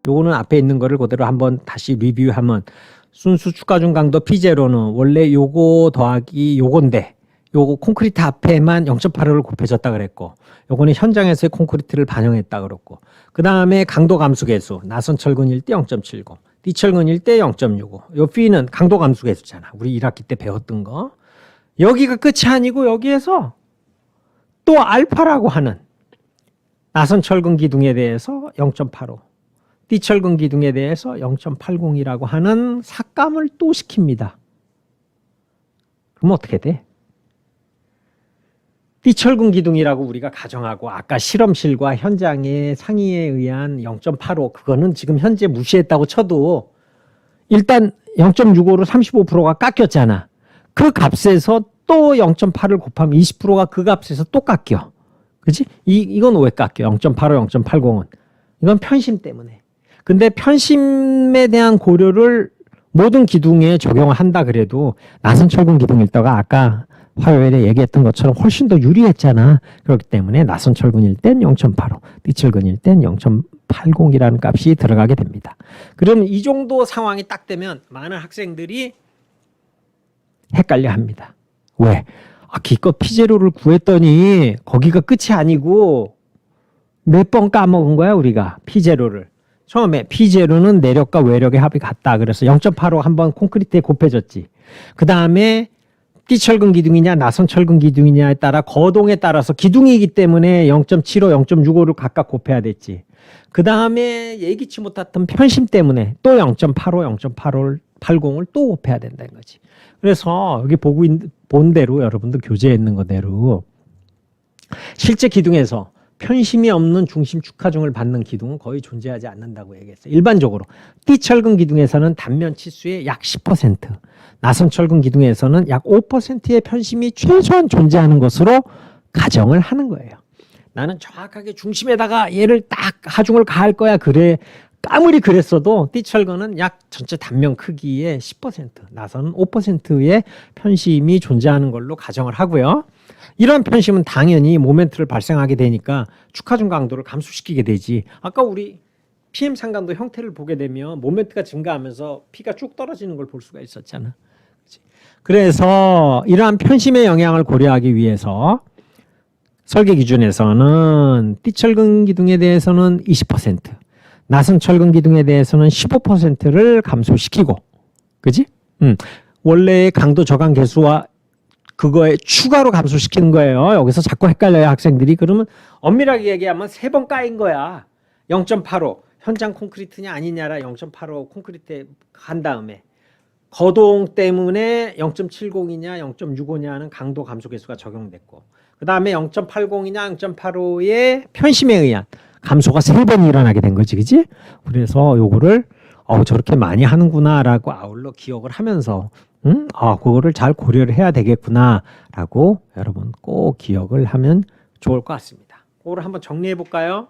요거는 앞에 있는 거를 그대로 한번 다시 리뷰하면 순수 추가중 강도 P0는 원래 요거 더하기 요건데 요거 콘크리트 앞에만 0.85를 곱해줬다 그랬고 요거는 현장에서의 콘크리트를 반영했다 그랬고 그 다음에 강도 감수계수 나선 철근일 때 0.70 띠철근일 때 0.65 요 P는 강도 감수계수잖아. 우리 1학기 때 배웠던 거. 여기가 끝이 아니고 여기에서 또 알파라고 하는 나선 철근 기둥에 대해서 0.85 띠철근 기둥에 대해서 0.80이라고 하는 삭감을 또 시킵니다. 그럼 어떻게 돼? 띠철근 기둥이라고 우리가 가정하고 아까 실험실과 현장의 상의에 의한 0.85 그거는 지금 현재 무시했다고 쳐도 일단 0.65로 35%가 깎였잖아. 그 값에서 또 0.8을 곱하면 20%가 그 값에서 또 깎여. 그치? 이건 왜 깎여? 0.85, 0.80은. 이건 편심 때문에. 근데 편심에 대한 고려를 모든 기둥에 적용을 한다 그래도 나선 철근 기둥 일대가 아까 화요일에 얘기했던 것처럼 훨씬 더 유리했잖아. 그렇기 때문에 나선 철근일 땐 0.85, 띠철근일 땐 0.80이라는 값이 들어가게 됩니다. 그럼 이 정도 상황이 딱 되면 많은 학생들이 헷갈려 합니다. 왜? 기껏 P0를 구했더니 거기가 끝이 아니고 몇 번 까먹은 거야 우리가 P0를. 처음에 P0는 내력과 외력의 합이 같다. 그래서 0.85 한번 콘크리트에 곱해졌지. 그 다음에 띠철근 기둥이냐 나선 철근 기둥이냐에 따라 거동에 따라서 기둥이기 때문에 0.75, 0.65를 각각 곱해야 됐지. 그 다음에 예기치 못했던 편심 때문에 또 0.85, 0.80을 또 곱해야 된다는 거지. 그래서 여기 본 대로 여러분들 교재에 있는 거대로 실제 기둥에서 편심이 없는 중심 축하중을 받는 기둥은 거의 존재하지 않는다고 얘기했어요. 일반적으로 띠철근 기둥에서는 단면 치수의 약 10%, 나선 철근 기둥에서는 약 5%의 편심이 최소한 존재하는 것으로 가정을 하는 거예요. 나는 정확하게 중심에다가 얘를 딱 하중을 가할 거야. 그래. 아무리 그랬어도 띠철근은 약 전체 단면 크기의 10%, 나선은 5%의 편심이 존재하는 걸로 가정을 하고요. 이런 편심은 당연히 모멘트를 발생하게 되니까 축하중 강도를 감소시키게 되지. 아까 우리 PM 상강도 형태를 보게 되면 모멘트가 증가하면서 P가 쭉 떨어지는 걸 볼 수가 있었잖아. 그래서 이러한 편심의 영향을 고려하기 위해서 설계 기준에서는 띠철근 기둥에 대해서는 20%, 나선 철근 기둥에 대해서는 15%를 감소시키고, 그지? 원래의 강도 저강 계수와 그거에 추가로 감소시키는 거예요. 여기서 자꾸 헷갈려요, 학생들이. 그러면 엄밀하게 얘기하면 3번 까인 거야. 0.85 현장 콘크리트냐 아니냐라 0.85 콘크리트에 간 다음에 거동 때문에 0.70이냐 0.65냐는 강도 감소 계수가 적용됐고 그 다음에 0.80이냐 0.85의 편심에 의한 감소가 3번 일어나게 된 거지, 그지? 그래서 요거를 저렇게 많이 하는구나라고 아울러 기억을 하면서 그거를 잘 고려를 해야 되겠구나라고 여러분 꼭 기억을 하면 좋을 것 같습니다. 그거를 한번 정리해 볼까요?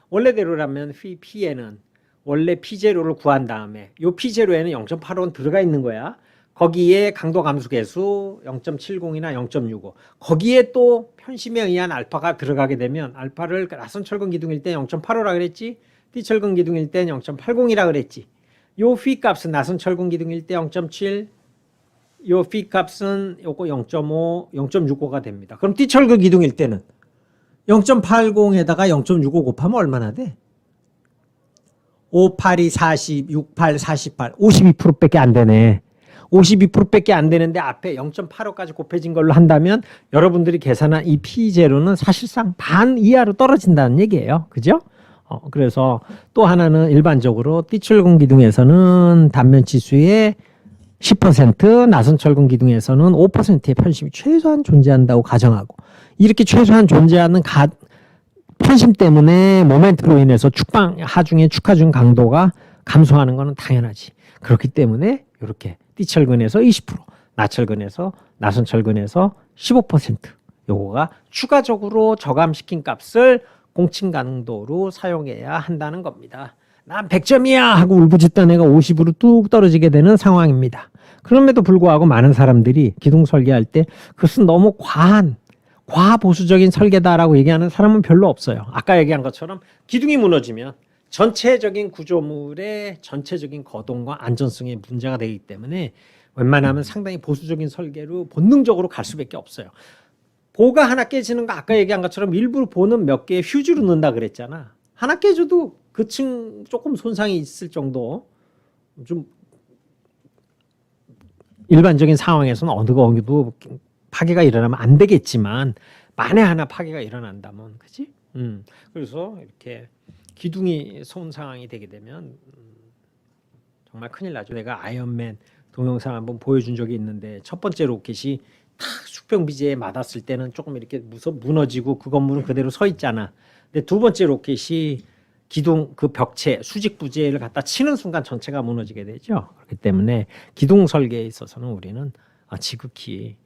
원래대로라면 P에는 원래 P0를 구한 다음에 요 P0에는 0.85는 들어가 있는 거야. 거기에 강도 감수 계수 0.70이나 0.65 거기에 또 편심에 의한 알파가 들어가게 되면 알파를 나선 철근 기둥일 때 0.85라 그랬지. 띠철근 기둥일 때 0.80이라 그랬지. 요 phi 값은 나선 철근 기둥일 때 0.7 요 phi 값은 요거 0.5 0.65가 됩니다. 그럼 띠철근 기둥일 때는 0.80에다가 0.65 곱하면 얼마나 돼? 5, 8이 40, 6, 8, 48 52%밖에 안 되네. 52%밖에 안 되는데 앞에 0.85까지 곱해진 걸로 한다면 여러분들이 계산한 이 P0는 사실상 반 이하로 떨어진다는 얘기예요. 그죠? 그래서 또 하나는 일반적으로 띠철근 기둥에서는 단면 치수의 10%, 나선 철근 기둥에서는 5%의 편심이 최소한 존재한다고 가정하고 이렇게 최소한 존재하는 편심 때문에 모멘트로 인해서 하중의 축하중 강도가 감소하는 것은 당연하지. 그렇기 때문에 이렇게 띠철근에서 20%, 나철근에서 나선철근에서 15% 요거가 추가적으로 저감시킨 값을 공칭 강도로 사용해야 한다는 겁니다. 난 100점이야 하고 울부짖던 애가 50으로 뚝 떨어지게 되는 상황입니다. 그럼에도 불구하고 많은 사람들이 기둥 설계할 때 그것은 너무 과보수적인 설계다라고 얘기하는 사람은 별로 없어요. 아까 얘기한 것처럼 기둥이 무너지면 전체적인 구조물의 전체적인 거동과 안전성에 문제가 되기 때문에 웬만하면 상당히 보수적인 설계로 본능적으로 갈 수밖에 없어요. 보가 하나 깨지는 거 아까 얘기한 것처럼 일부 보는 몇 개의 휴지로 넣는다 그랬잖아. 하나 깨져도 그 층 조금 손상이 있을 정도, 좀 일반적인 상황에서는 어디도 파괴가 일어나면 안 되겠지만 만에 하나 파괴가 일어난다면 그지? 그래서 이렇게 기둥이 손상이 되게 되면 정말 큰일 나죠. 내가 아이언맨 동영상 한번 보여준 적이 있는데 첫 번째 로켓이 탁 수평비제에 맞았을 때는 조금 이렇게 무너지고 그 건물은 그대로 서 있잖아. 근데 두 번째 로켓이 기둥 그 벽체 수직 부재를 갖다 치는 순간 전체가 무너지게 되죠. 그렇기 때문에 기둥 설계에 있어서는 우리는 지극히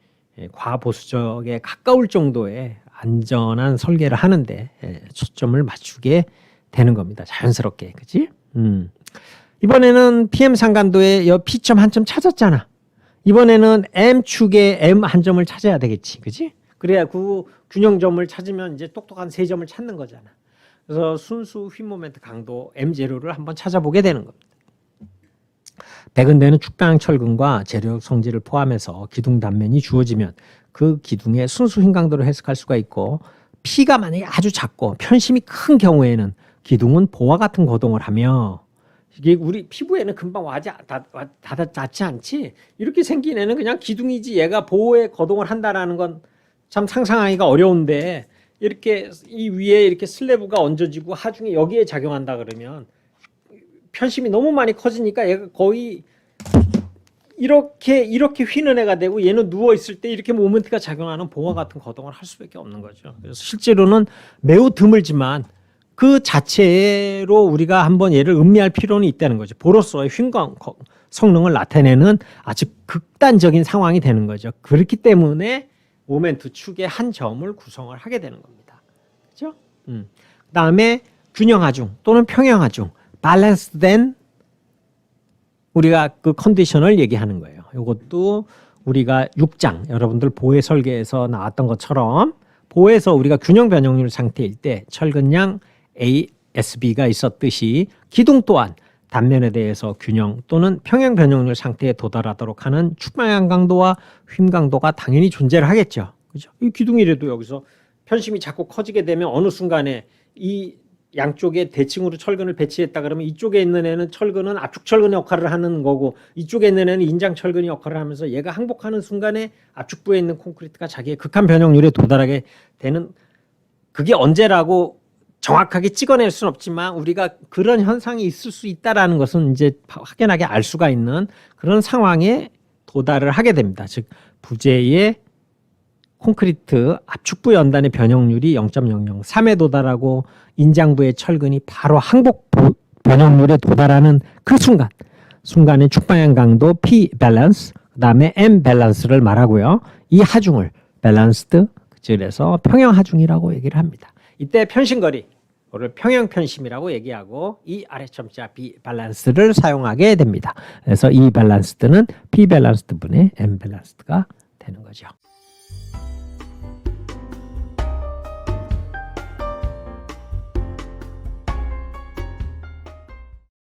과보수적에 가까울 정도의 안전한 설계를 하는데 초점을 맞추게 되는 겁니다. 자연스럽게, 그렇지? 이번에는 PM 상간도의 P점 한 점 찾았잖아. 이번에는 M축의 M 한 점을 찾아야 되겠지, 그렇지? 그래야 그 균형점을 찾으면 이제 똑똑한 세 점을 찾는 거잖아. 그래서 순수 휘 모멘트 강도 M0를 한번 찾아보게 되는 겁니다. 백은대는 축방 철근과 재료력 성질을 포함해서 기둥 단면이 주어지면 그 기둥의 순수 휘 강도를 해석할 수가 있고, P가 만약에 아주 작고 편심이 큰 경우에는 기둥은 보와 같은 거동을 하며, 이게 우리 피부에는 금방 닿지 않지? 이렇게 생긴 애는 그냥 기둥이지 얘가 보호에 거동을 한다라는 건 참 상상하기가 어려운데, 이렇게 이 위에 이렇게 슬래브가 얹어지고 하중이 여기에 작용한다 그러면 편심이 너무 많이 커지니까 얘가 거의 이렇게 휘는 애가 되고, 얘는 누워 있을 때 이렇게 모멘트가 작용하는 보와 같은 거동을 할 수밖에 없는 거죠. 그래서 실제로는 매우 드물지만 그 자체로 우리가 한번 얘를 음미할 필요는 있다는 거죠. 보로서의 휜광 성능을 나타내는 아주 극단적인 상황이 되는 거죠. 그렇기 때문에 모멘트 축의 한 점을 구성을 하게 되는 겁니다. 그렇죠? 그다음에 균형 하중 또는 평형 하중, 밸런스된 우리가 그 컨디션을 얘기하는 거예요. 이것도 우리가 6장 여러분들 보해 설계에서 나왔던 것처럼, 보해에서 우리가 균형 변형률 상태일 때 철근양 ASB가 있었듯이 기둥 또한 단면에 대해서 균형 또는 평형 변형률 상태에 도달하도록 하는 축방향 강도와 휨 강도가 당연히 존재를 하겠죠. 그죠? 이 기둥이라도 여기서 편심이 자꾸 커지게 되면 어느 순간에 이 양쪽에 대칭으로 철근을 배치했다 그러면 이쪽에 있는 애는 철근은 압축 철근의 역할을 하는 거고, 이쪽에 있는 애는 인장 철근의 역할을 하면서 얘가 항복하는 순간에 압축부에 있는 콘크리트가 자기의 극한 변형률에 도달하게 되는, 그게 언제라고 정확하게 찍어낼 수는 없지만 우리가 그런 현상이 있을 수 있다라는 것은 이제 확연하게 알 수가 있는 그런 상황에 도달을 하게 됩니다. 즉 부재의 콘크리트 압축부 연단의 변형률이 0.003에 도달하고 인장부의 철근이 바로 항복 변형률에 도달하는 그 순간의 축방향 강도 P 밸런스, 그다음에 M 밸런스를 말하고요. 이 하중을 밸런스드, 그래서 평형 하중이라고 얘기를 합니다. 이때 편심거리, 이를 평형 편심이라고 얘기하고 이 아래점자 B 밸런스를 사용하게 됩니다. 그래서 이 밸런스드는 P 밸런스드 분의 M 밸런스드가 되는 거죠.